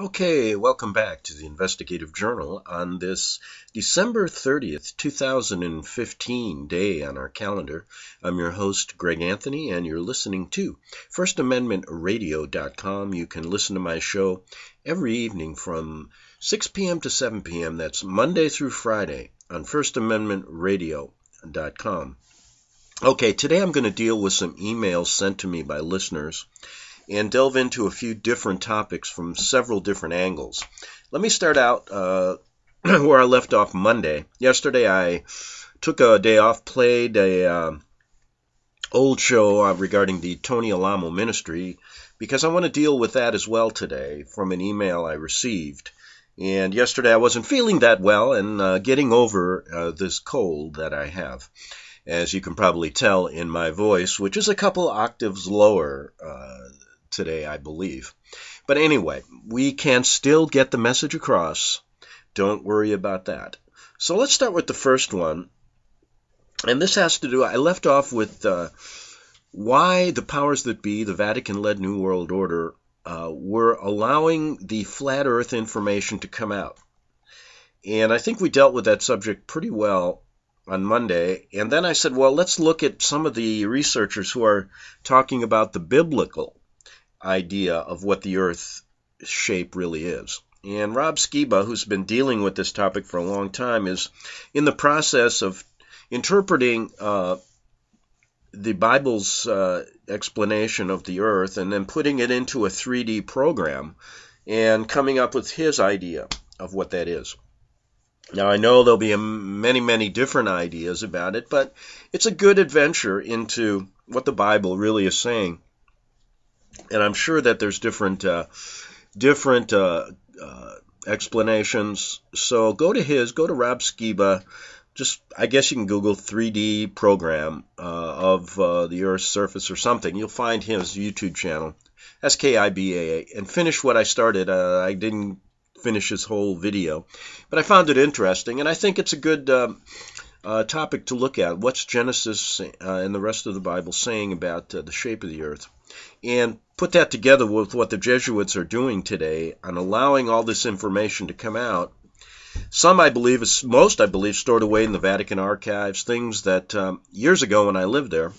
Okay, welcome back to the Investigative Journal on this December 30th, 2015 day on our calendar. I'm your host, Greg Anthony, and you're listening to FirstAmendmentRadio.com. You can listen to my show every evening from 6 p.m. to 7 p.m. That's Monday through Friday on FirstAmendmentRadio.com. Okay, today I'm going to deal with some emails sent to me by listeners and delve into a few different topics from several different angles. Let me start out where I left off Monday. Yesterday I took a day off, played a old show regarding the Tony Alamo ministry because I want to deal with that as well today from an email I received. And yesterday I wasn't feeling that well and getting over this cold that I have, as you can probably tell in my voice, which is a couple octaves lower today, I believe. But anyway, we can still get the message across. Don't worry about that. So let's start with the first one. And this has to do, I left off with why the powers that be, the Vatican-led New World Order, were allowing the flat earth information to come out. And I think we dealt with that subject pretty well on Monday. And then I said, well, let's look at some of the researchers who are talking about the biblical idea of what the earth shape really is. And Rob Skiba, who's been dealing with this topic for a long time, is in the process of interpreting the Bible's explanation of the earth and then putting it into a 3D program and coming up with his idea of what that is. Now, I know there'll be many, many different ideas about it, but it's a good adventure into what the Bible really is saying. And I'm sure that there's different explanations. So go to Rob Skiba. Just, I guess you can Google 3D program of the Earth's surface or something. You'll find his YouTube channel, Skibaa, and finish what I started. I didn't finish his whole video, but I found it interesting, and I think it's a good topic to look at. What's Genesis and the rest of the Bible saying about the shape of the earth? And put that together with what the Jesuits are doing today on allowing all this information to come out. Some, I believe, most, I believe, stored away in the Vatican archives, things that years ago when I lived there,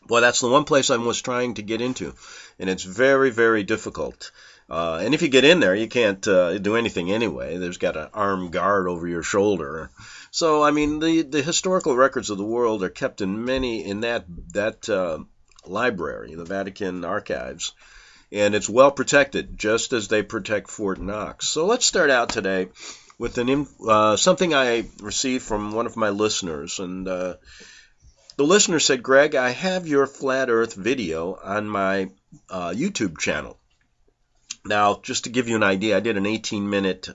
well, that's the one place I was trying to get into, and it's very, very difficult. And if you get in there, you can't do anything anyway. There's got an armed guard over your shoulder. So, I mean, the historical records of the world are kept in that library, the Vatican archives, and it's well protected, just as they protect Fort Knox. So let's start out today with something I received from one of my listeners, and the listener said, Greg, I have your flat earth video on my YouTube channel. Now, just to give you an idea, I did an 18-minute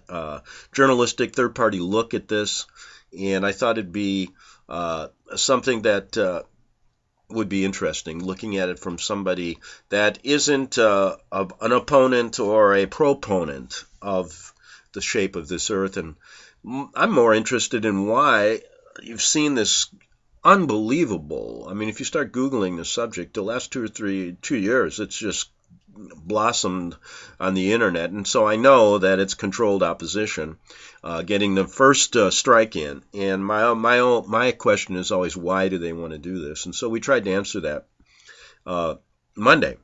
journalistic third-party look at this, and I thought it'd be something that would be interesting, looking at it from somebody that isn't an opponent or a proponent of the shape of this earth. And I'm more interested in why you've seen this unbelievable, I mean, if you start Googling the subject, the last 2 years, it's just blossomed on the internet. And so I know that it's controlled opposition getting the first strike in. And my question is always, why do they want to do this? And so we tried to answer that Monday.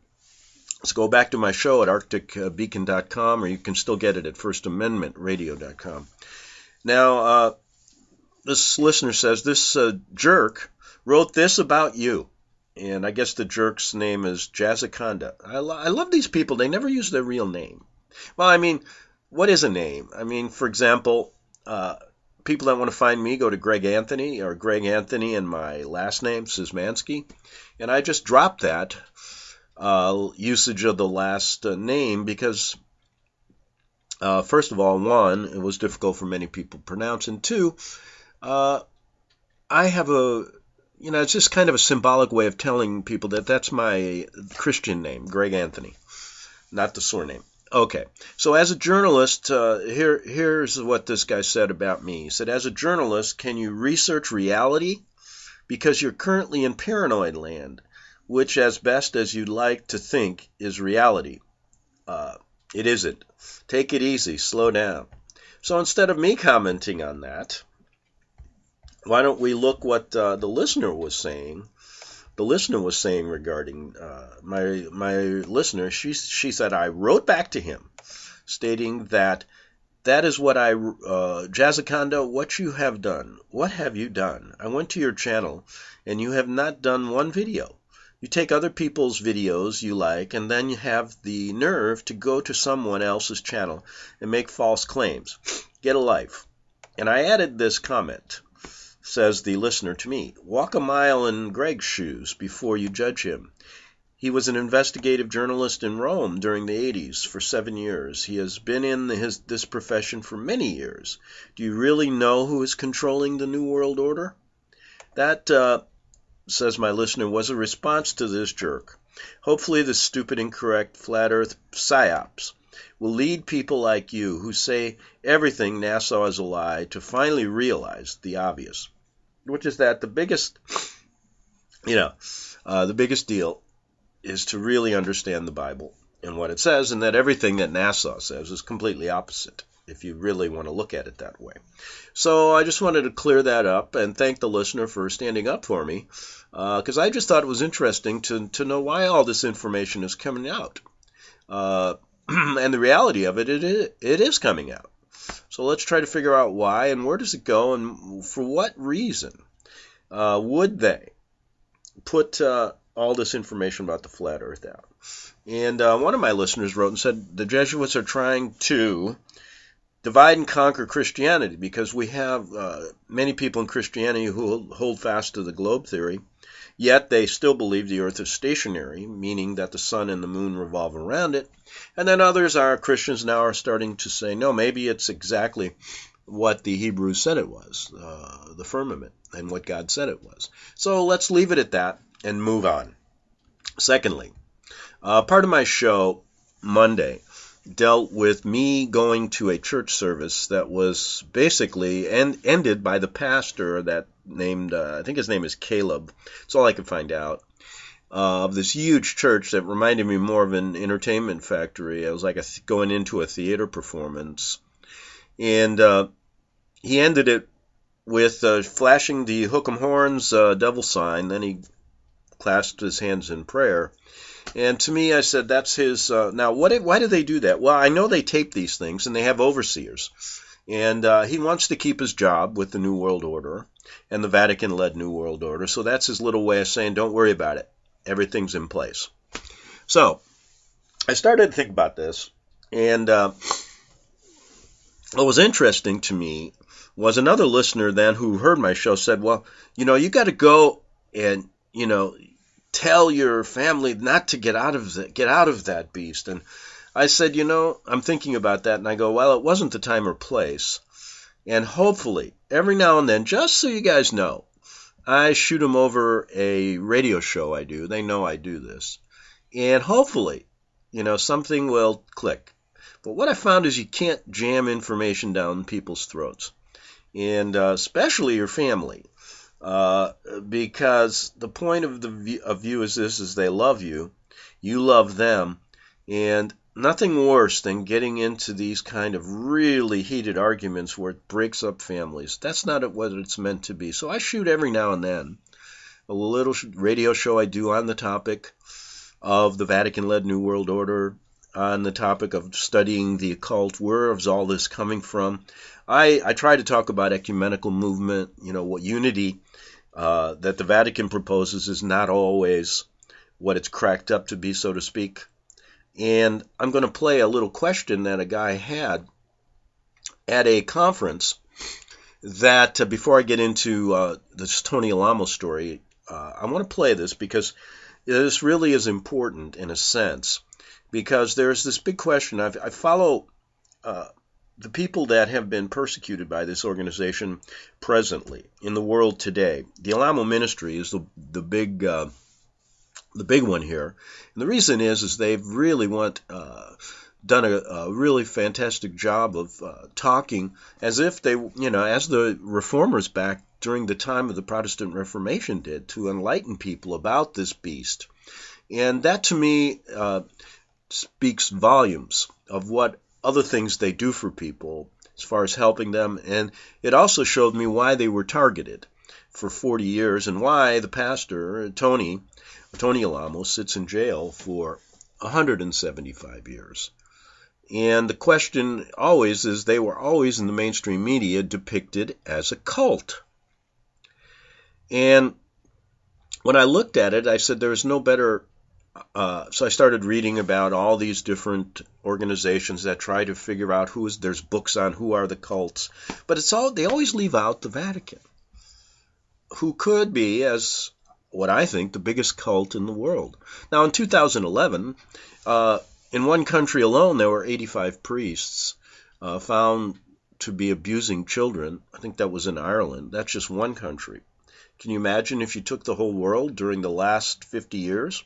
Let's go back to my show at arcticbeacon.com, or you can still get it at FirstAmendmentRadio.com. Now, this listener says, this jerk wrote this about you. And I guess the jerk's name is Jazzaconda. I love these people. They never use their real name. Well, I mean, what is a name? I mean, for example, people that want to find me go to Greg Anthony or Greg Anthony and my last name, Szymanski. And I just dropped that usage of the last name because, first of all, one, it was difficult for many people to pronounce. And two, I have it's just kind of a symbolic way of telling people that that's my Christian name, Greg Anthony, not the surname. Okay, so as a journalist, here's what this guy said about me. He said, as a journalist, can you research reality? Because you're currently in paranoid land, which as best as you'd like to think is reality. It isn't. Take it easy. Slow down. So instead of me commenting on that, why don't we look what the listener was saying? The listener was saying regarding my listener. She said, I wrote back to him stating that is what Jazzaconda, what you have done. What have you done? I went to your channel and you have not done one video. You take other people's videos you like, and then you have the nerve to go to someone else's channel and make false claims. Get a life. And I added this comment, says the listener to me. Walk a mile in Greg's shoes before you judge him. He was an investigative journalist in Rome during the 80s for 7 years. He has been in this profession for many years. Do you really know who is controlling the New World Order? That, says my listener, was a response to this jerk. Hopefully the stupid, incorrect, flat earth psyops will lead people like you who say everything NASA is a lie to finally realize the obvious, which is that the biggest deal is to really understand the Bible and what it says, and that everything that NASA says is completely opposite, if you really want to look at it that way. So I just wanted to clear that up and thank the listener for standing up for me, because I just thought it was interesting to know why all this information is coming out. And the reality of it is coming out. So let's try to figure out why and where does it go and for what reason would they put all this information about the flat earth out. And one of my listeners wrote and said the Jesuits are trying to divide and conquer Christianity because we have many people in Christianity who hold fast to the globe theory, yet they still believe the earth is stationary, meaning that the sun and the moon revolve around it. And then others Christians now are starting to say, no, maybe it's exactly what the Hebrews said it was, the firmament, and what God said it was. So let's leave it at that and move on. Secondly, part of my show Monday dealt with me going to a church service that was basically ended by the pastor that named, I think his name is Caleb. That's all I could find out. Of this huge church that reminded me more of an entertainment factory. It was like going into a theater performance. And he ended it with flashing the hook 'em horns devil sign. Then he clasped his hands in prayer. And to me, I said, that's his... now, why do they do that? Well, I know they tape these things, and they have overseers. And he wants to keep his job with the New World Order and the Vatican-led New World Order. So that's his little way of saying, don't worry about it. Everything's in place. So I started to think about this. And what was interesting to me was another listener then who heard my show said, well, you got to go and, tell your family not to get out of that beast. And I said, I'm thinking about that. And I go, well, it wasn't the time or place. And hopefully, every now and then, just so you guys know, I shoot them over a radio show I do. They know I do this. And hopefully, something will click. But what I found is you can't jam information down people's throats. And especially your family. Because the point of view is this, is they love you. You love them. And nothing worse than getting into these kind of really heated arguments where it breaks up families. That's not what it's meant to be. So I shoot every now and then a little radio show I do on the topic of the Vatican-led New World Order, on the topic of studying the occult. Where is all this coming from? I try to talk about ecumenical movement, what unity that the Vatican proposes is not always what it's cracked up to be, so to speak. And I'm going to play a little question that a guy had at a conference that, before I get into this Tony Alamo story, I want to play this because this really is important in a sense. Because there's this big question. I follow the people that have been persecuted by this organization presently in the world today. The Alamo Ministry is the big one here, and the reason is they've really done a really fantastic job of talking as if they, as the reformers back during the time of the Protestant Reformation did, to enlighten people about this beast. And that to me speaks volumes of what other things they do for people as far as helping them. And it also showed me why they were targeted for 40 years and why the pastor, Tony Alamo, sits in jail for 175 years. And the question always is, they were always in the mainstream media depicted as a cult. And when I looked at it, I said there's no better. So I started reading about all these different organizations that try to figure out there's books on who are the cults, but they always leave out the Vatican, who could be, as what I think, the biggest cult in the world. Now, in 2011, in one country alone, there were 85 priests found to be abusing children. I think that was in Ireland. That's just one country. Can you imagine if you took the whole world during the last 50 years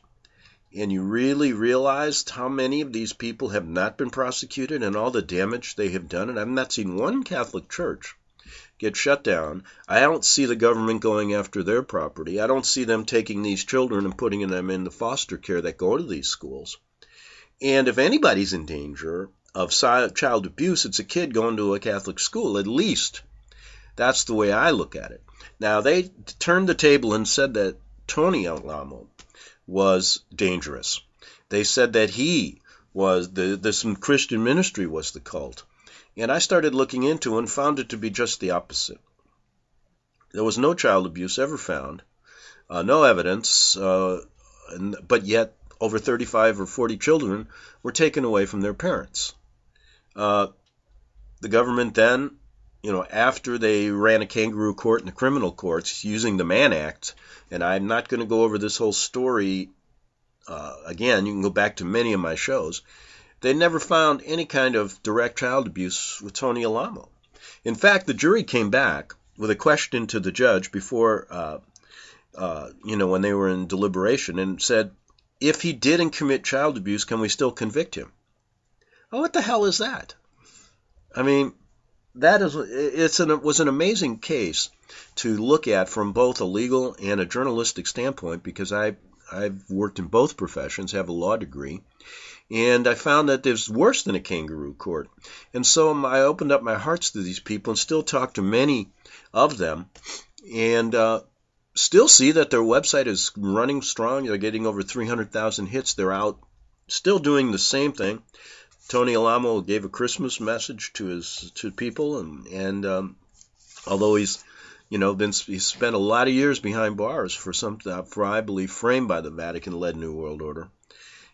and you really realized how many of these people have not been prosecuted and all the damage they have done? And I've not seen one Catholic church get shut down. I don't see the government going after their property. I don't see them taking these children and putting them into foster care that go to these schools. And if anybody's in danger of child abuse, it's a kid going to a Catholic school, at least. That's the way I look at it. Now, they turned the table and said that Tony Alamo was dangerous. They said that he was, this Christian ministry was the cult. And I started looking into it and found it to be just the opposite. There was no child abuse ever found, no evidence, but yet over 35 or 40 children were taken away from their parents. The government then, after they ran a kangaroo court in the criminal courts using the Mann Act, and I'm not going to go over this whole story again, you can go back to many of my shows, they never found any kind of direct child abuse with Tony Alamo. In fact, the jury came back with a question to the judge before, when they were in deliberation, and said, if he didn't commit child abuse, can we still convict him? Oh, what the hell is that? I mean, was an amazing case to look at from both a legal and a journalistic standpoint, because I've worked in both professions, have a law degree, and I found that there's worse than a kangaroo court. And so I opened up my hearts to these people and still talk to many of them, and still see that their website is running strong. They're getting over 300,000 hits. They're out still doing the same thing. Tony Alamo gave a Christmas message to people, and although he's spent a lot of years behind bars for I believe framed by the Vatican-led New World Order,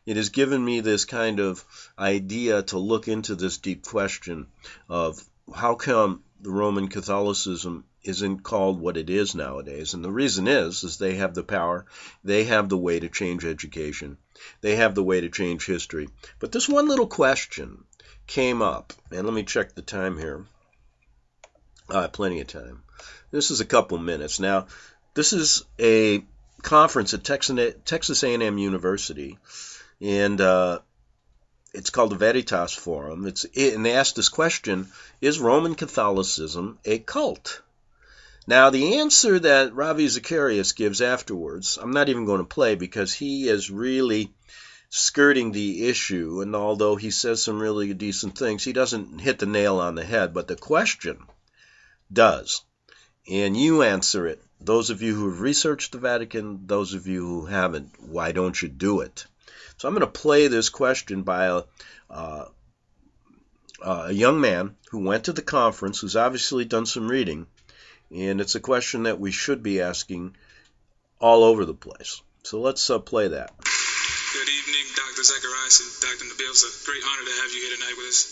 it has given me this kind of idea to look into this deep question of how come the Roman Catholicism isn't called what it is nowadays. And the reason is they have the power, they have the way to change education, they have the way to change history. But this one little question came up, and let me check the time here. Plenty of time. This is a couple minutes. Now, this is a conference at Texas A&M University, and it's called the Veritas Forum. And they asked this question, is Roman Catholicism a cult? Now, the answer that Ravi Zacharias gives afterwards, I'm not even going to play because he is really skirting the issue, and although he says some really decent things, he doesn't hit the nail on the head, but the question does. And you answer it. Those of you who have researched the Vatican, those of you who haven't, why don't you do it? So I'm going to play this question by a young man who went to the conference, who's obviously done some reading, and it's a question that we should be asking all over the place. So let's play that. Good evening, Dr. Zacharias and Dr. Nabil. It's a great honor to have you here tonight with us.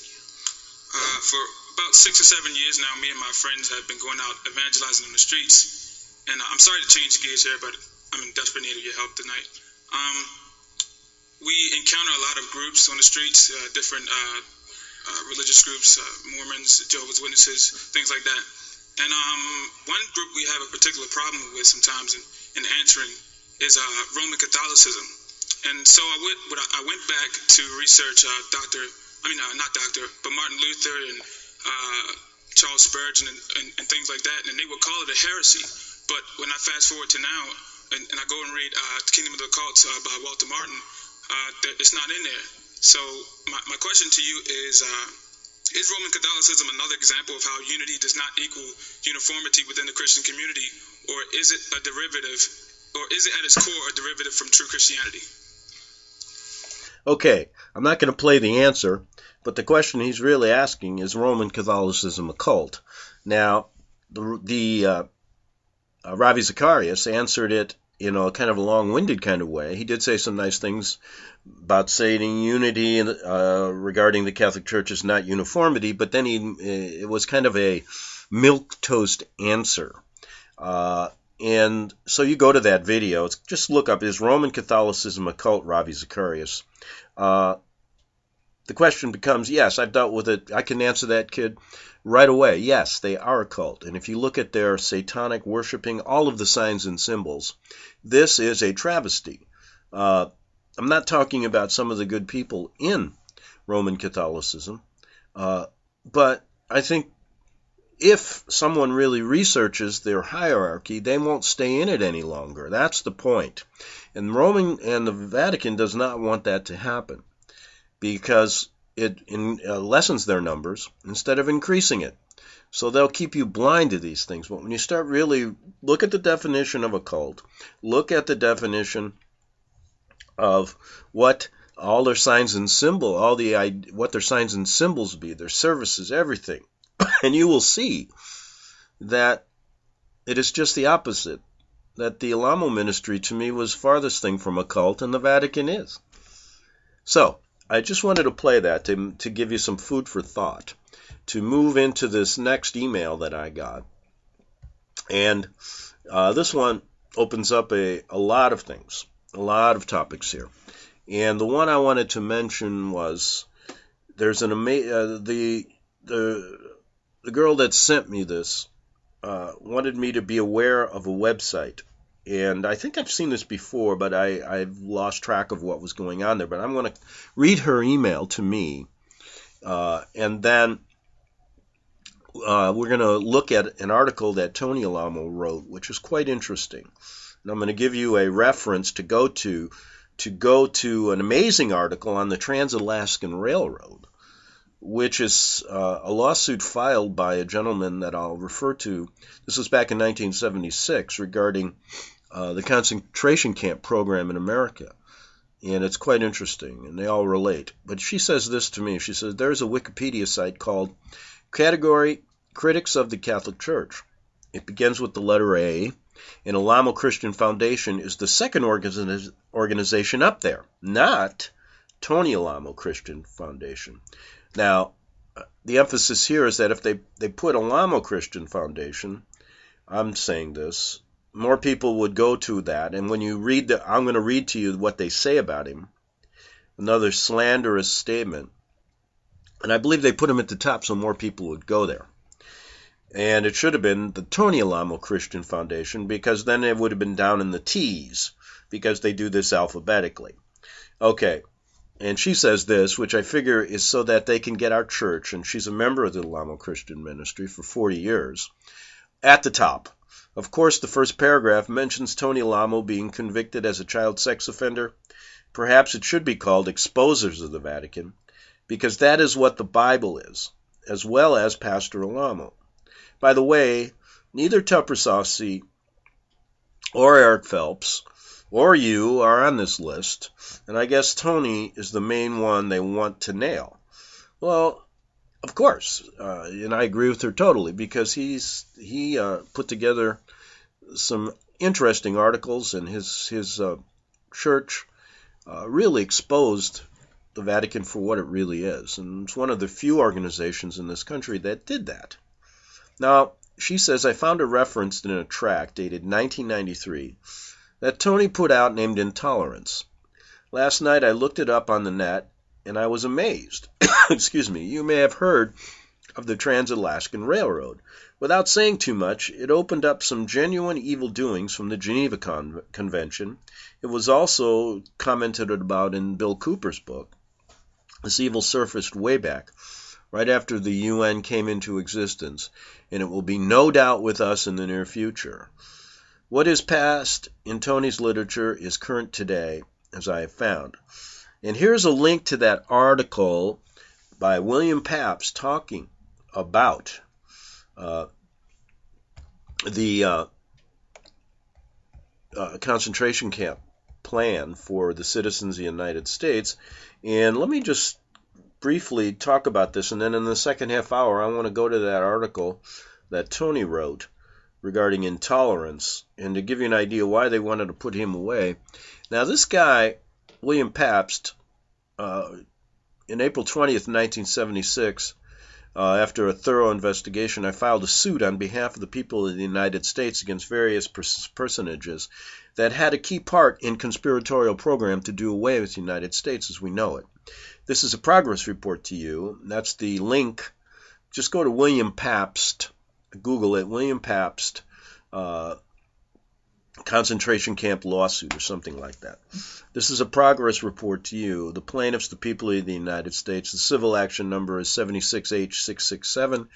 For about 6 or 7 years now, me and my friends have been going out evangelizing on the streets. And I'm sorry to change gears here, but I'm in desperate need of your help tonight. We encounter a lot of groups on the streets, different religious groups, Mormons, Jehovah's Witnesses, things like that. And one group we have a particular problem with sometimes in answering is Roman Catholicism. And so I went back to research Martin Luther and Charles Spurgeon and things like that, and they would call it a heresy. But when I fast forward to now, and I go and read Kingdom of the Cults by Walter Martin, it's not in there. So my question to you is Roman Catholicism another example of how unity does not equal uniformity within the Christian community, or is it a derivative, or is it at its core a derivative from true Christianity? Okay, I'm not going to play the answer, but the question he's really asking is Roman Catholicism a cult? Now, the Ravi Zacharias answered it in a kind of a long-winded kind of way. He did say some nice things about saying unity regarding the Catholic Church is not uniformity, but then it was kind of a milquetoast answer. And so you go to that video, just look up, is Roman Catholicism a cult, Ravi Zacharias? The question becomes, yes, I've dealt with it. I can answer that, kid, right away. Yes, they are a cult. And if you look at their satanic worshiping, all of the signs and symbols, this is a travesty. I'm not talking about some of the good people in Roman Catholicism, but I think if someone really researches their hierarchy, they won't stay in it any longer. That's the point. And Rome and the Vatican does not want that to happen because it lessens their numbers instead of increasing it. So they'll keep you blind to these things. But when you start really look at the definition of a cult, look at the definition of what all their signs and symbols, what their signs and symbols be, their services, everything, and you will see that it is just the opposite. That the Alamo ministry to me was farthest thing from a cult, and the Vatican is. So I just wanted to play that to give you some food for thought, to move into this next email that I got. And this one opens up a lot of things, a lot of topics here. And the one I wanted to mention was there's the girl that sent me this wanted me to be aware of a website. And I think I've seen this before, but I've lost track of what was going on there. But I'm going to read her email to me, and then we're going to look at an article that Tony Alamo wrote, which is quite interesting. And I'm going to give you a reference to go to an amazing article on the Trans-Alaskan Railroad, which is a lawsuit filed by a gentleman that I'll refer to. This was back in 1976 regarding the concentration camp program in America. And it's quite interesting, and they all relate. But she says this to me. She says, there's a Wikipedia site called Category Critics of the Catholic Church. It begins with the letter A, and Alamo Christian Foundation is the second organization up there, not Tony Alamo Christian Foundation. Now, the emphasis here is that if they put Alamo Christian Foundation, I'm saying this, more people would go to that. And when you read I'm going to read to you what they say about him, another slanderous statement. And I believe they put him at the top so more people would go there. And it should have been the Tony Alamo Christian Foundation, because then it would have been down in the T's, because they do this alphabetically. Okay. And she says this, which I figure is so that they can get our church, and she's a member of the Alamo Christian Ministry for 40 years, at the top. Of course, the first paragraph mentions Tony Alamo being convicted as a child sex offender. Perhaps it should be called Exposers of the Vatican, because that is what the Bible is, as well as Pastor Alamo. By the way, neither Tupper Saucy or Eric Phelps or you are on this list, and I guess Tony is the main one they want to nail. Well, of course, and I agree with her totally, because he put together some interesting articles, and his church really exposed the Vatican for what it really is, and it's one of the few organizations in this country that did that. Now, she says, I found a reference in a tract dated 1993 that Tony put out named Intolerance. Last night I looked it up on the net, and I was amazed. Excuse me. You may have heard of the Trans-Alaskan Railroad. Without saying too much, it opened up some genuine evil doings from the Geneva Convention. It was also commented about in Bill Cooper's book. This evil surfaced way back, right after the UN came into existence, and it will be no doubt with us in the near future. What is past in Tony's literature is current today, as I have found. And here's a link to that article by William Pabst talking about the concentration camp plan for the citizens of the United States. And let me just briefly talk about this, and then in the second half hour I want to go to that article that Tony wrote regarding intolerance, and to give you an idea why they wanted to put him away. Now this guy, William Pabst, in April 20th, 1976, after a thorough investigation, I filed a suit on behalf of the people of the United States against various personages that had a key part in conspiratorial program to do away with the United States as we know it. This is a progress report to you. That's the link. Just go to William Pabst, Google it, William Pabst, concentration camp lawsuit or something like that. This is a progress report to you. The plaintiffs, the people of the United States. The civil action number is 76H667.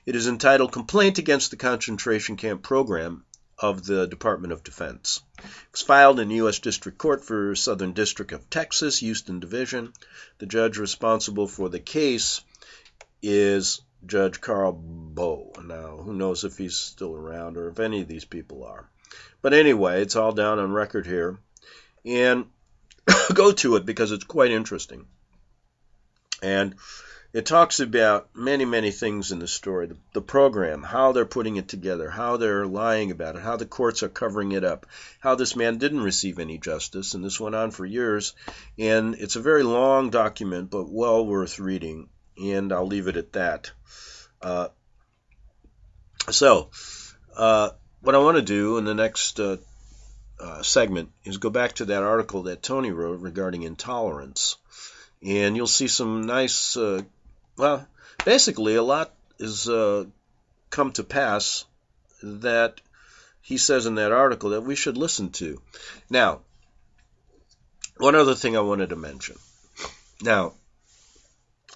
It is entitled Complaint Against the Concentration Camp Program of the Department of Defense. It was filed in the U.S. District Court for Southern District of Texas, Houston Division. The judge responsible for the case is Judge Carl Bowe. Now, who knows if he's still around or if any of these people are. But anyway, it's all down on record here. And go to it because it's quite interesting. And it talks about many, many things in the story. The program, how they're putting it together, how they're lying about it, how the courts are covering it up, how this man didn't receive any justice, and this went on for years. And it's a very long document, but well worth reading, and I'll leave it at that. What I want to do in the next segment is go back to that article that Tony wrote regarding intolerance. And you'll see some nice, basically a lot is come to pass that he says in that article that we should listen to. Now, one other thing I wanted to mention. Now,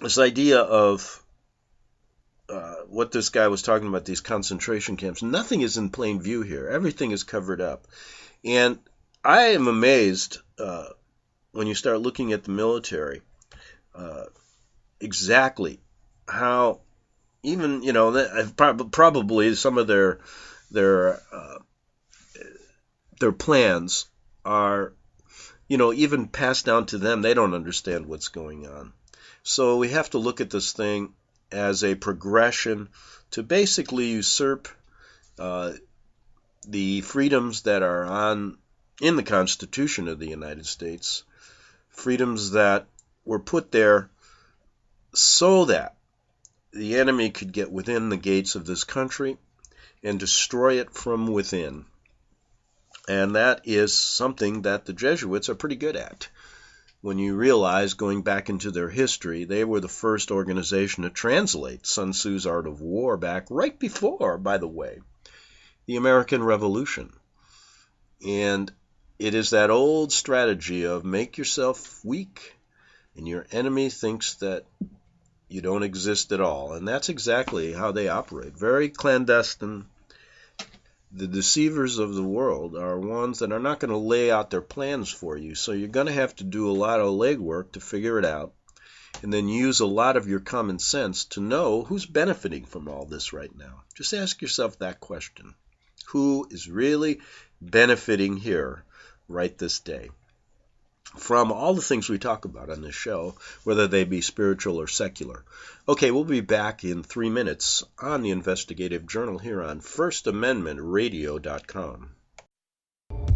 this idea of what this guy was talking about, these concentration camps, nothing is in plain view here. Everything is covered up. And I am amazed when you start looking at the military, exactly how even, probably some of their plans are, even passed down to them. They don't understand what's going on. So we have to look at this thing as a progression to basically usurp the freedoms that are in the Constitution of the United States, freedoms that were put there so that the enemy could get within the gates of this country and destroy it from within. And that is something that the Jesuits are pretty good at. When you realize, going back into their history, they were the first organization to translate Sun Tzu's Art of War back right before, by the way, the American Revolution. And it is that old strategy of make yourself weak and your enemy thinks that you don't exist at all. And that's exactly how they operate. Very clandestine. The deceivers of the world are ones that are not going to lay out their plans for you. So you're going to have to do a lot of legwork to figure it out, and then use a lot of your common sense to know who's benefiting from all this right now. Just ask yourself that question. Who is really benefiting here right this day from all the things we talk about on this show, whether they be spiritual or secular? Okay, we'll be back in 3 minutes on the Investigative Journal here on FirstAmendmentRadio.com.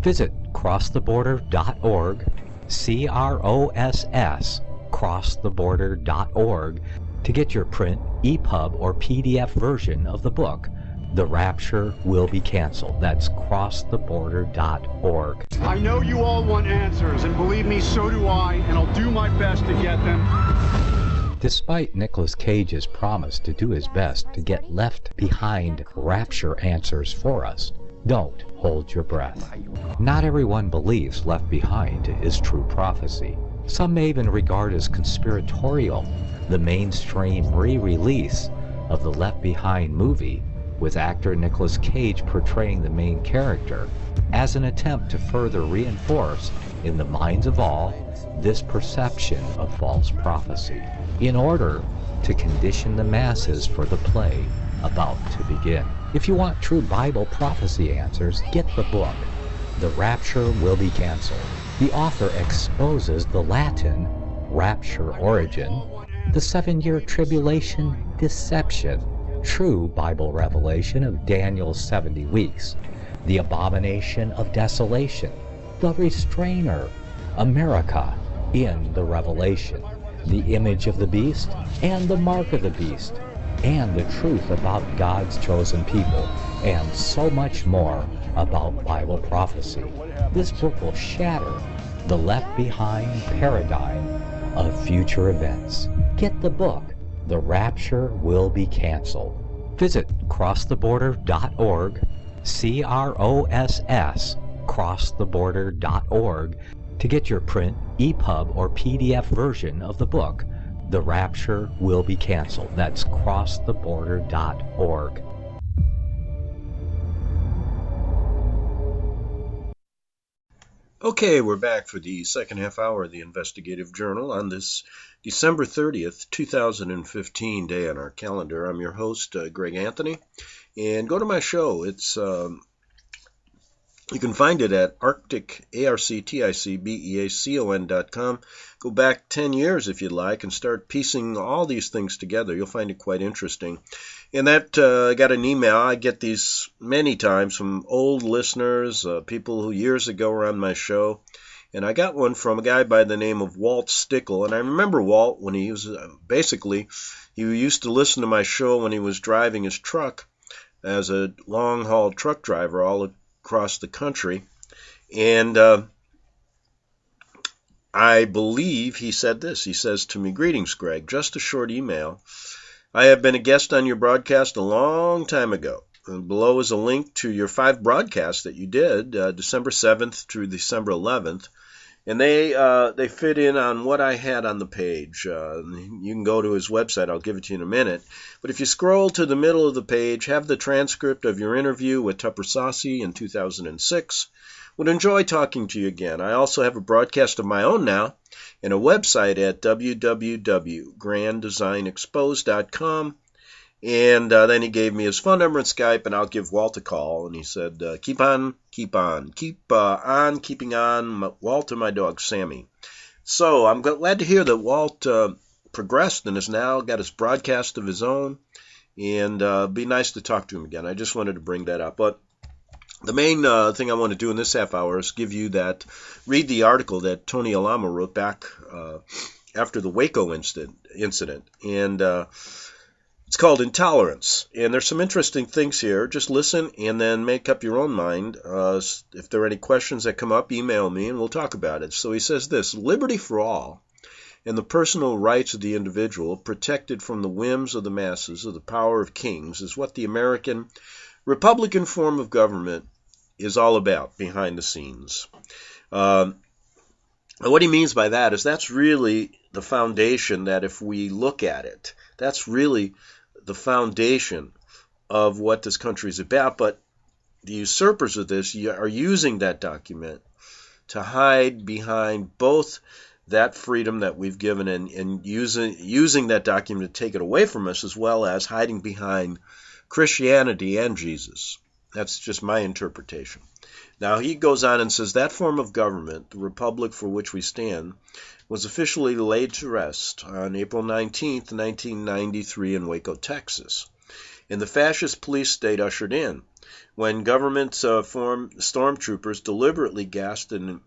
Visit crosstheborder.org, CROSS, crosstheborder.org, to get your print, EPUB, or PDF version of the book, The Rapture Will Be Canceled. That's crosstheborder.org. I know you all want answers, and believe me, so do I, and I'll do my best to get them. Despite Nicolas Cage's promise to do his best to get left behind rapture answers for us, don't hold your breath. Not everyone believes Left Behind is true prophecy. Some may even regard as conspiratorial the mainstream re-release of the Left Behind movie with actor Nicolas Cage portraying the main character as an attempt to further reinforce in the minds of all this perception of false prophecy in order to condition the masses for the play about to begin. If you want true Bible prophecy answers, get the book, The Rapture Will Be Canceled. The author exposes the Latin rapture origin, the 7-year tribulation deception, true Bible revelation of Daniel's 70 weeks, the abomination of desolation, the restrainer, America in the Revelation, the image of the beast and the mark of the beast, and the truth about God's chosen people, and so much more about Bible prophecy. This book will shatter the left behind paradigm of future events. Get the book, The Rapture Will Be Canceled. Visit crosstheborder.org, CROSS, crosstheborder.org, to get your print, EPUB, or PDF version of the book, The Rapture Will Be Canceled. That's crosstheborder.org. Okay, we're back for the second half hour of the Investigative Journal on this December 30th, 2015 day on our calendar. I'm your host, Greg Anthony, and go to my show. It's you can find it at Arctic, ARCTICBEACON.com. Go back 10 years if you'd like and start piecing all these things together. You'll find it quite interesting. And that I got an email. I get these many times from old listeners, people who years ago were on my show. And I got one from a guy by the name of Walt Stickle. And I remember Walt when he was basically, he used to listen to my show when he was driving his truck as a long-haul truck driver all across the country. And I believe he said this. He says to me, "Greetings, Greg. Just a short email. I have been a guest on your broadcast a long time ago. And below is a link to your 5 broadcasts that you did, December 7th through December 11th. And they fit in on what I had on the page. You can go to his website. I'll give it to you in a minute. But if you scroll to the middle of the page, have the transcript of your interview with Tupper Saucy in 2006. Would enjoy talking to you again. I also have a broadcast of my own now and a website at www.granddesignexposed.com. And then he gave me his phone number and Skype, and I'll give Walt a call. And he said, keep on, keeping on, Walt and my dog, Sammy. So I'm glad to hear that Walt progressed and has now got his broadcast of his own. And be nice to talk to him again. I just wanted to bring that up. But the main thing I want to do in this half hour is read the article that Tony Alamo wrote back after the Waco incident. And it's called Intolerance. And there's some interesting things here. Just listen and then make up your own mind. If there are any questions that come up, email me and we'll talk about it. So he says this: liberty for all and the personal rights of the individual, protected from the whims of the masses of the power of kings, is what the American Republican form of government is all about behind the scenes. And what he means by that is that's really the foundation, that if we look at it, that's really the foundation of what this country is about. But the usurpers of this are using that document to hide behind both that freedom that we've given and using that document to take it away from us, as well as hiding behind Christianity and Jesus. That's just my interpretation. Now, he goes on and says that form of government, the republic for which we stand, was officially laid to rest on April 19th, 1993 in Waco, Texas, and the fascist police state ushered in when government stormtroopers deliberately gassed and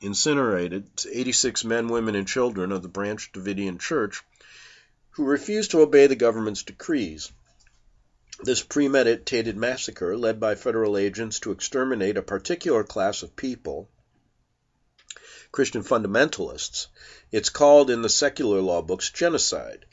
incinerated 86 men, women, and children of the Branch Davidian Church who refused to obey the government's decrees. This premeditated massacre, led by federal agents to exterminate a particular class of people, Christian fundamentalists, it's called in the secular law books genocide,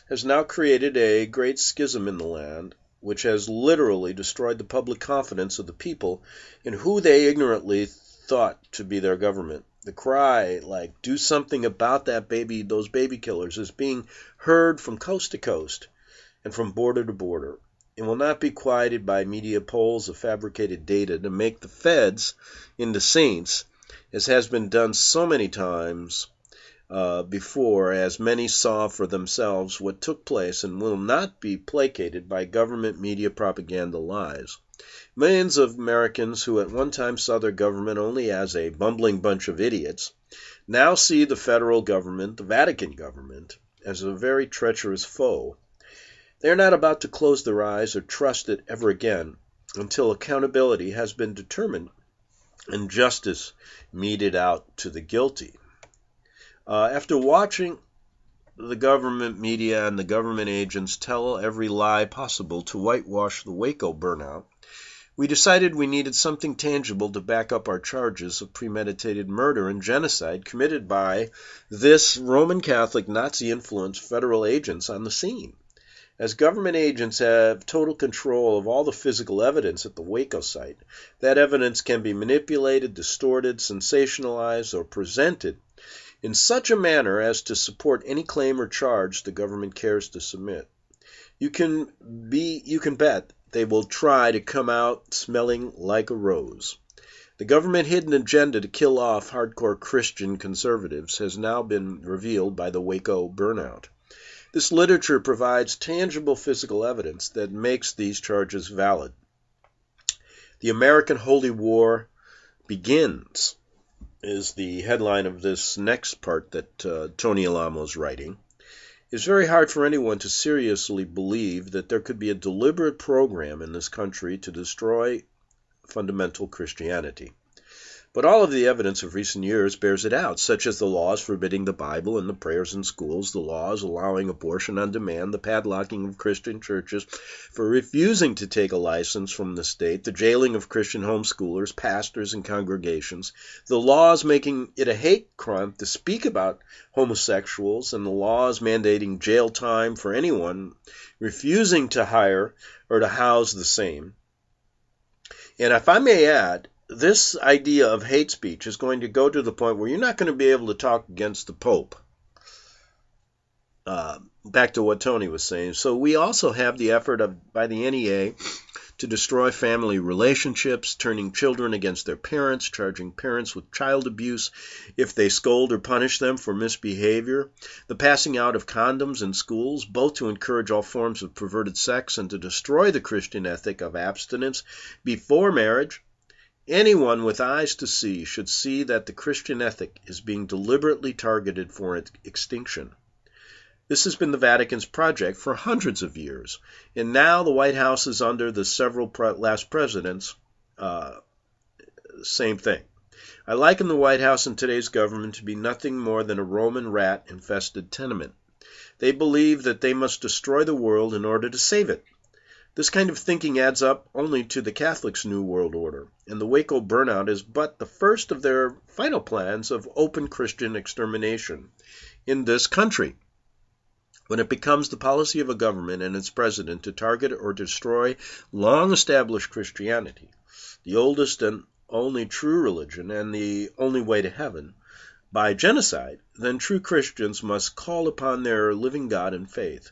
has now created a great schism in the land, which has literally destroyed the public confidence of the people in who they ignorantly thought to be their government. The cry, like, do something about those baby killers, is being heard from coast to coast and from border to border. It will not be quieted by media polls of fabricated data to make the feds into saints, as has been done so many times before, as many saw for themselves what took place and will not be placated by government media propaganda lies. Millions of Americans who at one time saw their government only as a bumbling bunch of idiots now see the federal government, the Vatican government, as a very treacherous foe. They are not about to close their eyes or trust it ever again until accountability has been determined and justice meted out to the guilty. After watching the government media and the government agents tell every lie possible to whitewash the Waco burnout, we decided we needed something tangible to back up our charges of premeditated murder and genocide committed by this Roman Catholic Nazi-influenced federal agents on the scene. As government agents have total control of all the physical evidence at the Waco site, that evidence can be manipulated, distorted, sensationalized, or presented in such a manner as to support any claim or charge the government cares to submit. You can bet they will try to come out smelling like a rose. The government hidden agenda to kill off hardcore Christian conservatives has now been revealed by the Waco burnout. This literature provides tangible physical evidence that makes these charges valid. The American Holy War begins, is the headline of this next part that Tony Alamo is writing. It's very hard for anyone to seriously believe that there could be a deliberate program in this country to destroy fundamental Christianity. But all of the evidence of recent years bears it out, such as the laws forbidding the Bible and the prayers in schools, the laws allowing abortion on demand, the padlocking of Christian churches for refusing to take a license from the state, the jailing of Christian homeschoolers, pastors, and congregations, the laws making it a hate crime to speak about homosexuals, and the laws mandating jail time for anyone refusing to hire or to house the same. And if I may add, this idea of hate speech is going to go to the point where you're not going to be able to talk against the Pope. Back to what Tony was saying. So we also have the effort by the NEA to destroy family relationships, turning children against their parents, charging parents with child abuse if they scold or punish them for misbehavior, the passing out of condoms in schools, both to encourage all forms of perverted sex and to destroy the Christian ethic of abstinence before marriage. Anyone with eyes to see should see that the Christian ethic is being deliberately targeted for its extinction. This has been the Vatican's project for hundreds of years, and now the White House is under the several last presidents, same thing. I liken the White House and today's government to be nothing more than a Roman rat-infested tenement. They believe that they must destroy the world in order to save it. This kind of thinking adds up only to the Catholics' New World Order, and the Waco burnout is but the first of their final plans of open Christian extermination in this country. When it becomes the policy of a government and its president to target or destroy long-established Christianity, the oldest and only true religion and the only way to heaven, by genocide, then true Christians must call upon their living God in faith,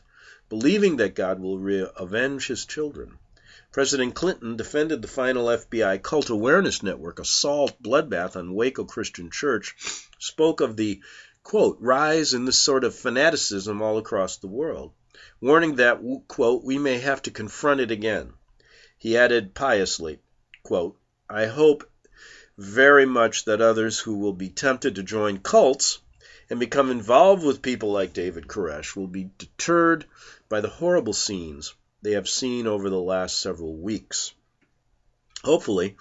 believing that God will avenge his children. President Clinton defended the final FBI Cult Awareness Network assault bloodbath on Waco Christian Church, spoke of the, quote, rise in this sort of fanaticism all across the world, warning that, quote, we may have to confront it again. He added piously, quote, I hope very much that others who will be tempted to join cults and become involved with people like David Koresh will be deterred by the horrible scenes they have seen over the last several weeks. Hopefully,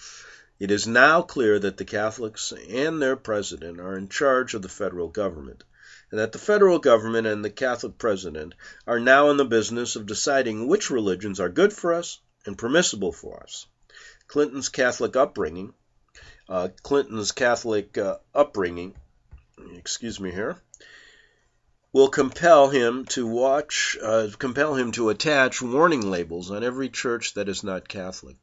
it is now clear that the Catholics and their president are in charge of the federal government, and that the federal government and the Catholic president are now in the business of deciding which religions are good for us and permissible for us. Clinton's Catholic upbringing, will compel him to attach warning labels on every church that is not Catholic.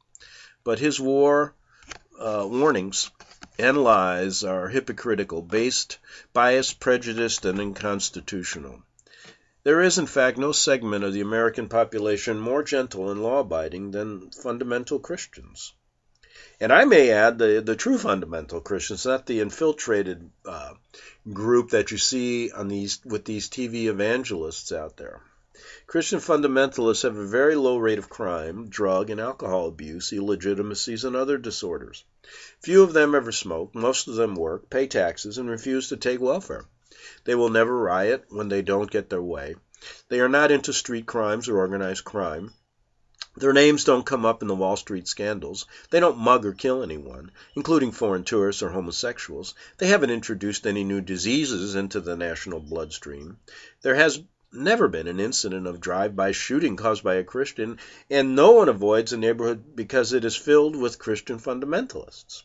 But his warnings and lies are hypocritical, biased, prejudiced, and unconstitutional. There is, in fact, no segment of the American population more gentle and law-abiding than fundamental Christians. And I may add the true fundamental Christians, not the infiltrated group that you see on with these TV evangelists out there. Christian fundamentalists have a very low rate of crime, drug and alcohol abuse, illegitimacies, and other disorders. Few of them ever smoke, most of them work, pay taxes, and refuse to take welfare. They will never riot when they don't get their way. They are not into street crimes or organized crime. Their names don't come up in the Wall Street scandals. They don't mug or kill anyone, including foreign tourists or homosexuals. They haven't introduced any new diseases into the national bloodstream. There has never been an incident of drive-by shooting caused by a Christian, and no one avoids a neighborhood because it is filled with Christian fundamentalists.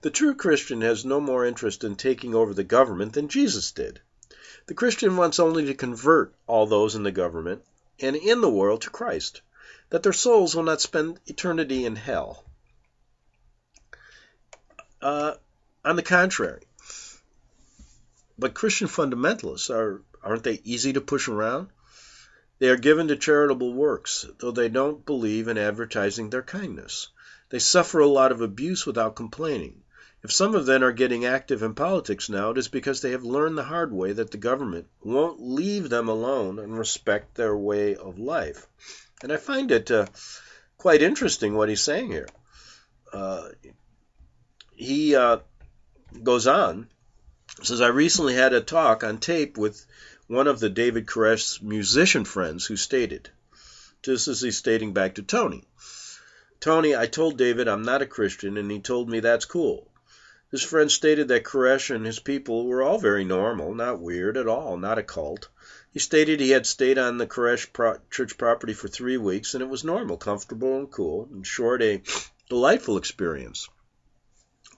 The true Christian has no more interest in taking over the government than Jesus did. The Christian wants only to convert all those in the government and in the world to Christ, that their souls will not spend eternity in hell. On the contrary, but Christian fundamentalists aren't they easy to push around? They are given to charitable works, though they don't believe in advertising their kindness. They suffer a lot of abuse without complaining. If some of them are getting active in politics now, it is because they have learned the hard way that the government won't leave them alone and respect their way of life. And I find it quite interesting what he's saying here. He goes on, says, I recently had a talk on tape with one of the David Koresh's musician friends who stated, just as he's stating back to Tony, I told David I'm not a Christian, and he told me that's cool. His friend stated that Koresh and his people were all very normal, not weird at all, not a cult. He stated he had stayed on the Koresh church property for 3 weeks, and it was normal, comfortable, and cool. In short, a delightful experience.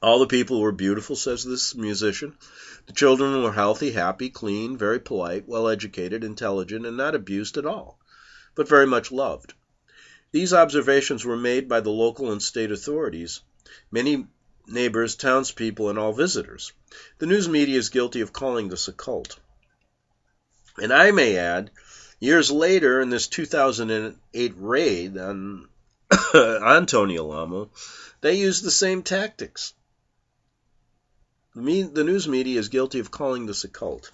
All the people were beautiful, says this musician. The children were healthy, happy, clean, very polite, well-educated, intelligent, and not abused at all, but very much loved. These observations were made by the local and state authorities, many neighbors, townspeople, and all visitors. The news media is guilty of calling this a cult. And I may add, years later in this 2008 raid on Tony Alamo, they used the same tactics. The news media is guilty of calling this a cult.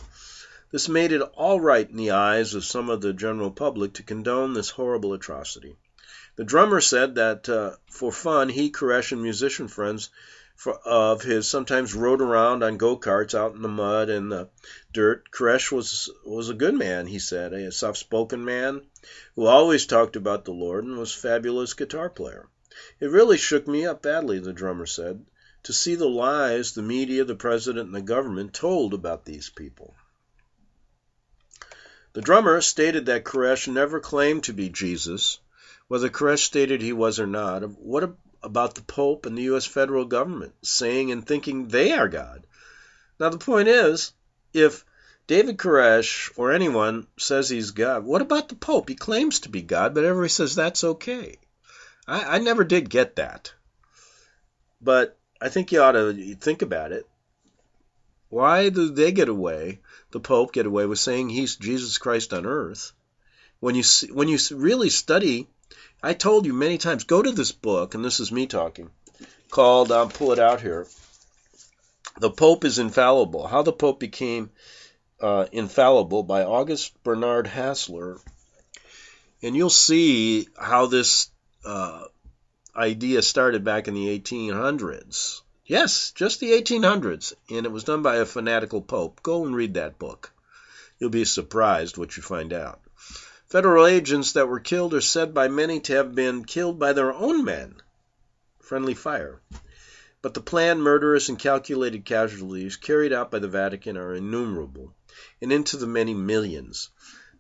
This made it all right in the eyes of some of the general public to condone this horrible atrocity. The drummer said that for fun, he, Koresh, and musician friends of his sometimes rode around on go-karts out in the mud and the dirt. Koresh was a good man, he said, a soft-spoken man who always talked about the Lord and was a fabulous guitar player. It really shook me up badly, the drummer said, to see the lies the media, the president, and the government told about these people. The drummer stated that Koresh never claimed to be Jesus. Whether Koresh stated he was or not, what about the Pope and the U.S. federal government saying and thinking they are God? Now the point is, if David Koresh or anyone says he's God, what about the Pope? He claims to be God, but everybody says that's okay. I never did get that. But I think you ought to think about it. Why do they get away, the Pope get away with saying he's Jesus Christ on earth? When you really study, I told you many times, go to this book, and this is me talking, called, I'll pull it out here, The Pope is Infallible, How the Pope Became Infallible by August Bernard Hassler. And you'll see how this idea started back in the 1800s. Yes, just the 1800s, and it was done by a fanatical pope. Go and read that book. You'll be surprised what you find out. Federal agents that were killed are said by many to have been killed by their own men. Friendly fire. But the planned, murderous, and calculated casualties carried out by the Vatican are innumerable, and into the many millions.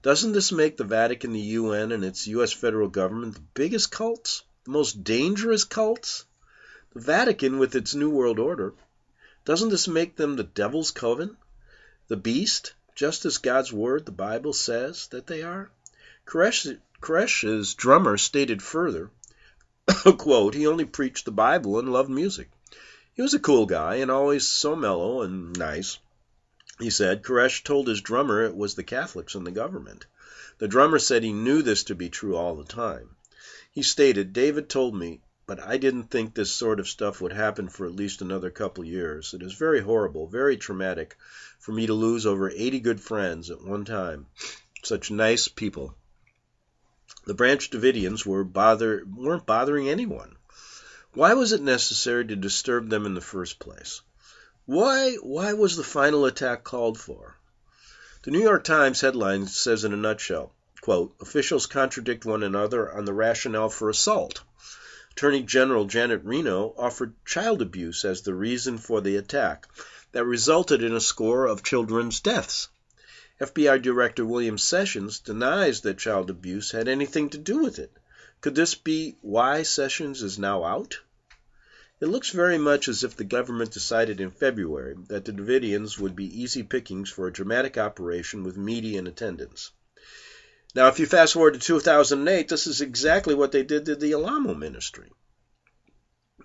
Doesn't this make the Vatican, the UN, and its U.S. federal government the biggest cults? The most dangerous cults? The Vatican with its New World Order. Doesn't this make them the devil's coven? The beast, just as God's word, the Bible, says that they are? Koresh's drummer stated further, quote, he only preached the Bible and loved music. He was a cool guy and always so mellow and nice. He said Koresh told his drummer it was the Catholics and the government. The drummer said he knew this to be true all the time. He stated, David told me but I didn't think this sort of stuff would happen for at least another couple years. It is very horrible, very traumatic for me to lose over 80 good friends at one time. Such nice people. The Branch Davidians weren't bothering anyone. Why was it necessary to disturb them in the first place? Why was the final attack called for? The New York Times headline says in a nutshell, quote, officials contradict one another on the rationale for assault. Attorney General Janet Reno offered child abuse as the reason for the attack that resulted in a score of children's deaths. FBI Director William Sessions denies that child abuse had anything to do with it. Could this be why Sessions is now out? It looks very much as if the government decided in February that the Davidians would be easy pickings for a dramatic operation with media in attendance. Now, if you fast forward to 2008, this is exactly what they did to the Alamo ministry.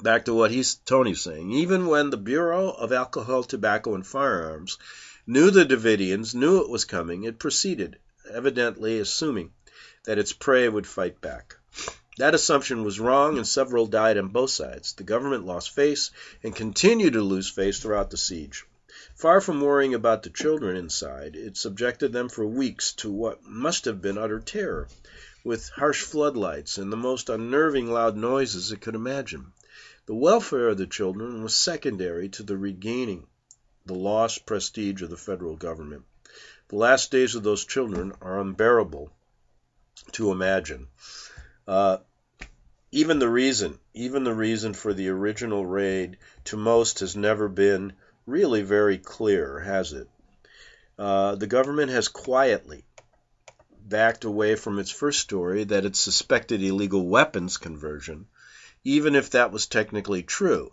Back to what Tony's saying. Even when the Bureau of Alcohol, Tobacco, and Firearms knew the Davidians, knew it was coming, it proceeded, evidently assuming that its prey would fight back. That assumption was wrong, and several died on both sides. The government lost face and continued to lose face throughout the siege. Far from worrying about the children inside, it subjected them for weeks to what must have been utter terror, with harsh floodlights and the most unnerving loud noises it could imagine. The welfare of the children was secondary to the regaining the lost prestige of the federal government. The last days of those children are unbearable to imagine. Even the reason for the original raid to most has never been really very clear, has it? The government has quietly backed away from its first story that it suspected illegal weapons conversion, even if that was technically true.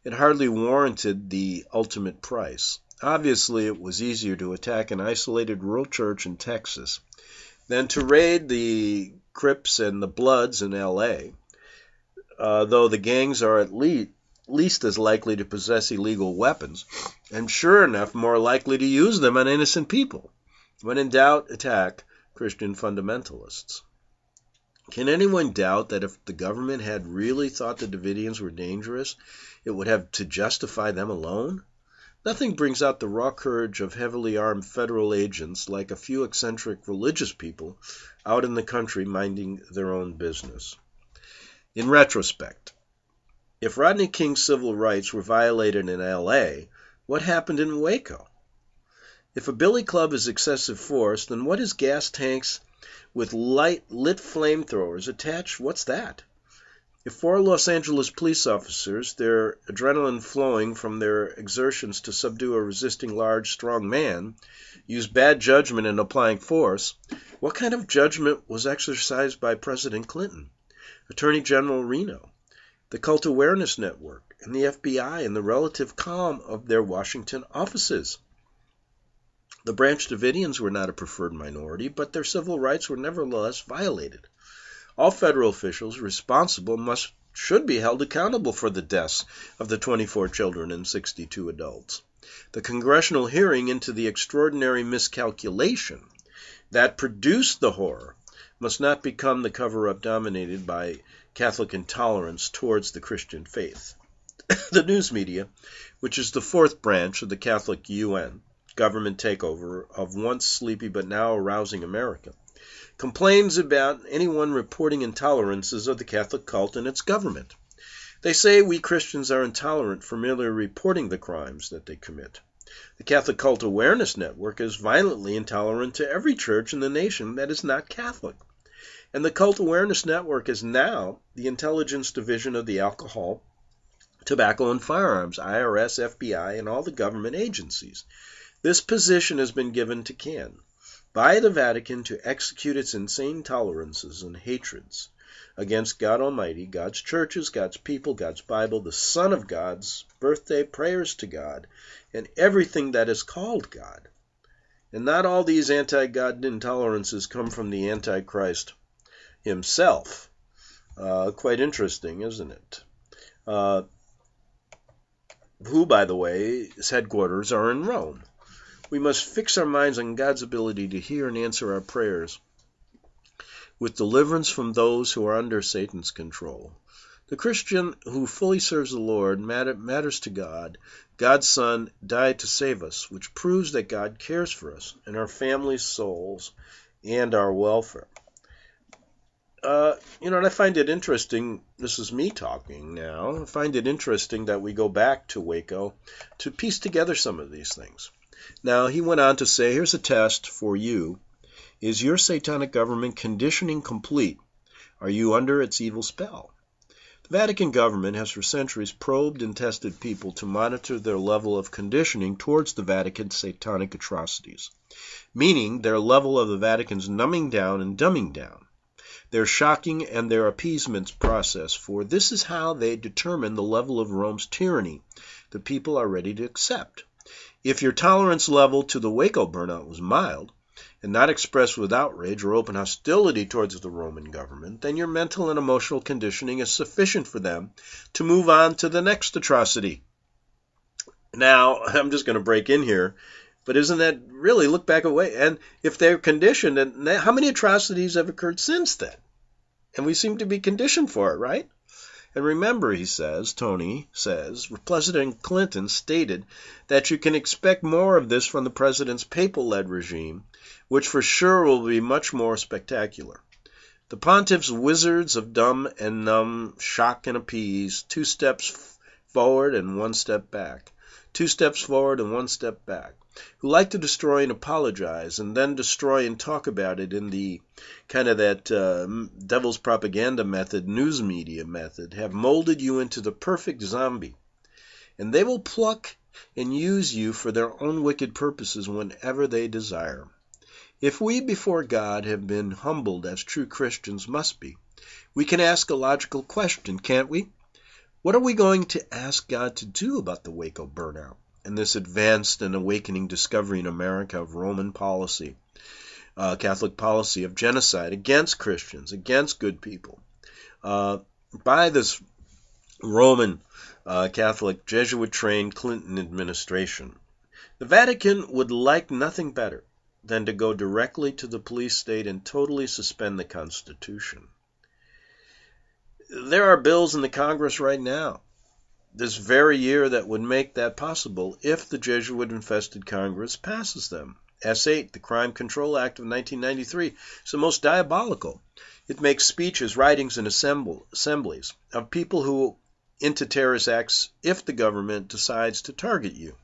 It hardly warranted the ultimate price. Obviously, it was easier to attack an isolated rural church in Texas than to raid the Crips and the Bloods in L.A., though the gangs are at least as likely to possess illegal weapons, and sure enough, more likely to use them on innocent people. When in doubt, attack Christian fundamentalists. Can anyone doubt that if the government had really thought the Davidians were dangerous, it would have to justify them alone? Nothing brings out the raw courage of heavily armed federal agents like a few eccentric religious people out in the country minding their own business. In retrospect, if Rodney King's civil rights were violated in L.A., what happened in Waco? If a billy club is excessive force, then what is gas tanks with lit flamethrowers attached? What's that? If 4 Los Angeles police officers, their adrenaline flowing from their exertions to subdue a resisting large, strong man, use bad judgment in applying force, what kind of judgment was exercised by President Clinton, Attorney General Reno, the Cult Awareness Network, and the FBI in the relative calm of their Washington offices? The Branch Davidians were not a preferred minority, but their civil rights were nevertheless violated. All federal officials responsible should be held accountable for the deaths of the 24 children and 62 adults. The congressional hearing into the extraordinary miscalculation that produced the horror must not become the cover-up dominated by Catholic intolerance towards the Christian faith. The news media, which is the fourth branch of the Catholic UN, government takeover of once sleepy but now arousing America, complains about anyone reporting intolerances of the Catholic cult and its government. They say we Christians are intolerant for merely reporting the crimes that they commit. The Catholic Cult Awareness Network is violently intolerant to every church in the nation that is not Catholic. And the Cult Awareness Network is now the intelligence division of the Alcohol, Tobacco, and Firearms, IRS, FBI, and all the government agencies. This position has been given to CAN by the Vatican to execute its insane tolerances and hatreds against God Almighty, God's churches, God's people, God's Bible, the Son of God's birthday, prayers to God, and everything that is called God. And not all these anti-God intolerances come from the Antichrist himself. Quite interesting, isn't it? Who, by the way, his headquarters are in Rome. We must fix our minds on God's ability to hear and answer our prayers with deliverance from those who are under Satan's control. The Christian who fully serves the Lord matters to God. God's Son died to save us, which proves that God cares for us and our families' souls and our welfare. And I find it interesting, this is me talking now, I find it interesting that we go back to Waco to piece together some of these things. Now, he went on to say, here's a test for you. Is your satanic government conditioning complete? Are you under its evil spell? The Vatican government has for centuries probed and tested people to monitor their level of conditioning towards the Vatican's satanic atrocities, meaning their level of the Vatican's numbing down and dumbing down, their shocking and their appeasement process, for this is how they determine the level of Rome's tyranny the people are ready to accept. If your tolerance level to the Waco burnout was mild, and not expressed with outrage or open hostility towards the Roman government, then your mental and emotional conditioning is sufficient for them to move on to the next atrocity. Now, I'm just going to break in here, but isn't that really, look back away, and if they're conditioned, and how many atrocities have occurred since then? And we seem to be conditioned for it, right? And remember, Tony says, President Clinton stated that you can expect more of this from the president's papal-led regime, which for sure will be much more spectacular. The pontiff's wizards of dumb and numb, shock and appease, 2 steps forward and 1 step back, 2 steps forward and 1 step back, who like to destroy and apologize, and then destroy and talk about it in the kind of that devil's propaganda method, news media method, have molded you into the perfect zombie. And they will pluck and use you for their own wicked purposes whenever they desire. If we before God have been humbled as true Christians must be, we can ask a logical question, can't we? What are we going to ask God to do about the Waco burnout and this advanced and awakening discovery in America of Roman policy, Catholic policy of genocide against Christians, against good people, by this Roman Catholic Jesuit-trained Clinton administration? The Vatican would like nothing better than to go directly to the police state and totally suspend the Constitution. There are bills in the Congress right now, this very year, that would make that possible if the Jesuit-infested Congress passes them. S8, the Crime Control Act of 1993, is the most diabolical. It makes speeches, writings, and assemblies of people who into terrorist acts if the government decides to target you.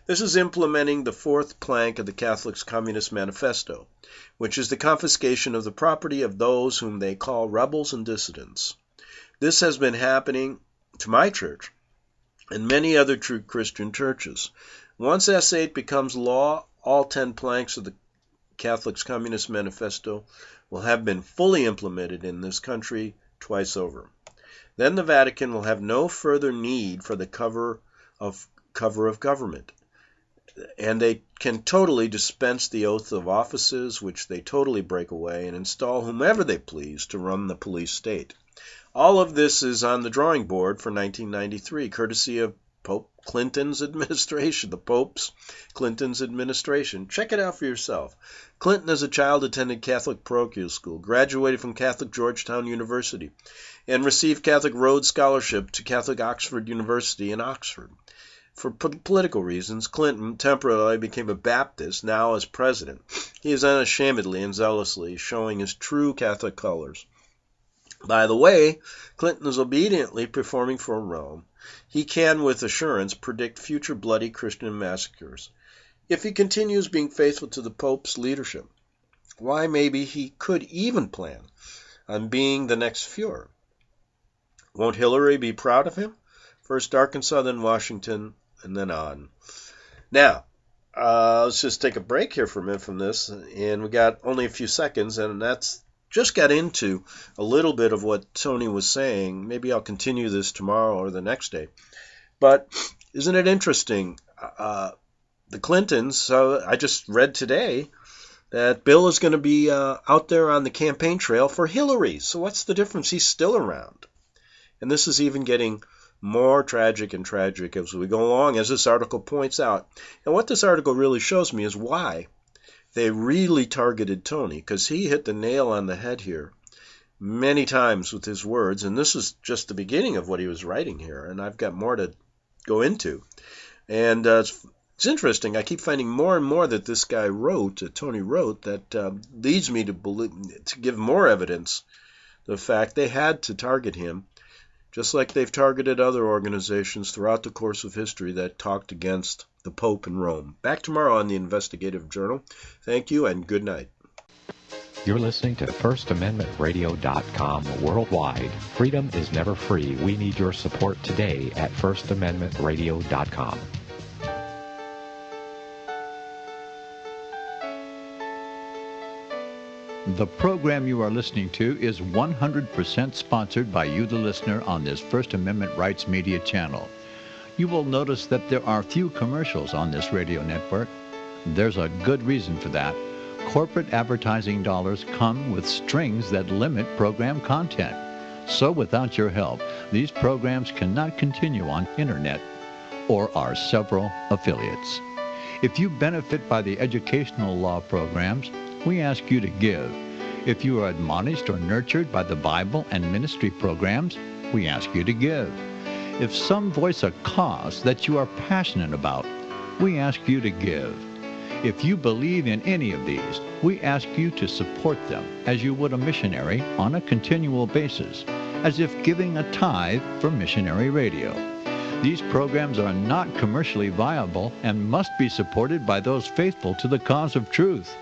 This is implementing the 4th plank of the Catholics' Communist Manifesto, which is the confiscation of the property of those whom they call rebels and dissidents. This has been happening to my church and many other true Christian churches. Once S8 becomes law, all 10 planks of the Catholics' Communist Manifesto will have been fully implemented in this country twice over. Then the Vatican will have no further need for the cover of government, and they can totally dispense the oath of offices, which they totally break away, and install whomever they please to run the police state. All of this is on the drawing board for 1993, courtesy of Pope Clinton's administration, the Pope's Clinton's administration. Check it out for yourself. Clinton, as a child, attended Catholic parochial school, graduated from Catholic Georgetown University, and received Catholic Rhodes Scholarship to Catholic Oxford University in Oxford. For political reasons, Clinton temporarily became a Baptist. Now, as president, he is unashamedly and zealously showing his true Catholic colors. By the way, Clinton is obediently performing for Rome. He can, with assurance, predict future bloody Christian massacres if he continues being faithful to the Pope's leadership. Why, maybe he could even plan on being the next Fuhrer. Won't Hillary be proud of him? First Arkansas, then Washington, and then on. Now, let's just take a break here for a minute from this, and we got only a few seconds, and that's just got into a little bit of what Tony was saying. Maybe I'll continue this tomorrow or the next day. But isn't it interesting? The Clintons, I just read today that Bill is going to be out there on the campaign trail for Hillary. So what's the difference? He's still around. And this is even getting more tragic and tragic as we go along, as this article points out. And what this article really shows me is why they really targeted Tony, because he hit the nail on the head here many times with his words, and this is just the beginning of what he was writing here, and I've got more to go into. And it's interesting. I keep finding more and more that this guy wrote, Tony wrote, that leads me to believe, to give more evidence the fact they had to target him, just like they've targeted other organizations throughout the course of history that talked against the Pope in Rome. Back tomorrow on the Investigative Journal. Thank you and good night. You're listening to FirstAmendmentRadio.com worldwide. Freedom is never free. We need your support today at FirstAmendmentRadio.com. The program you are listening to is 100% sponsored by you, the listener, on this First Amendment Rights Media channel. You will notice that there are few commercials on this radio network. There's a good reason for that. Corporate advertising dollars come with strings that limit program content. So without your help, these programs cannot continue on internet or our several affiliates. If you benefit by the educational law programs, we ask you to give. If you are admonished or nurtured by the Bible and ministry programs, we ask you to give. If some voice a cause that you are passionate about, we ask you to give. If you believe in any of these, we ask you to support them as you would a missionary on a continual basis, as if giving a tithe for missionary radio. These programs are not commercially viable and must be supported by those faithful to the cause of truth.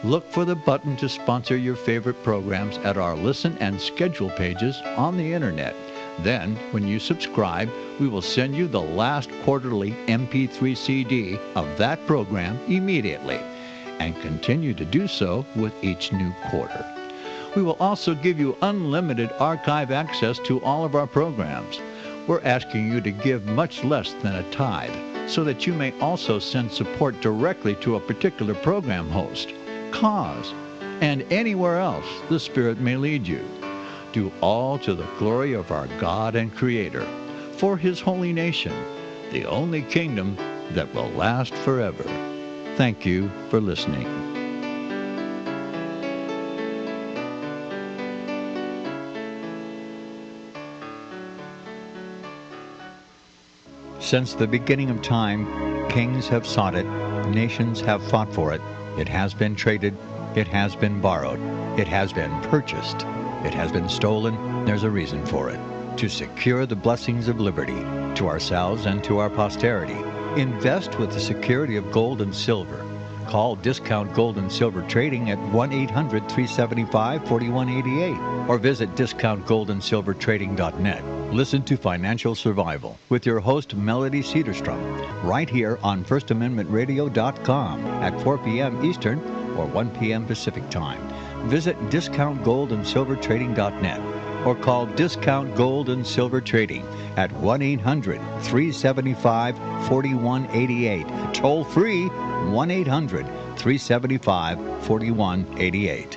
Look for the button to sponsor your favorite programs at our listen and schedule pages on the internet. Then, when you subscribe, we will send you the last quarterly MP3 CD of that program immediately, and continue to do so with each new quarter. We will also give you unlimited archive access to all of our programs. We're asking you to give much less than a tithe, so that you may also send support directly to a particular program host, cause, and anywhere else the Spirit may lead you. Do all to the glory of our God and Creator, for His holy nation, the only kingdom that will last forever. Thank you for listening. Since the beginning of time, kings have sought it, nations have fought for it. It has been traded, it has been borrowed, it has been purchased. It has been stolen. There's a reason for it. To secure the blessings of liberty to ourselves and to our posterity, invest with the security of gold and silver. Call Discount Gold and Silver Trading at 1-800-375-4188 or visit discountgoldandsilvertrading.net. Listen to Financial Survival with your host Melody Cedarstrom right here on FirstAmendmentRadio.com at 4 p.m. Eastern or 1 p.m. Pacific Time. Visit discountgoldandsilvertrading.net or call Discount Gold and Silver Trading at 1-800-375-4188. Toll free 1-800-375-4188.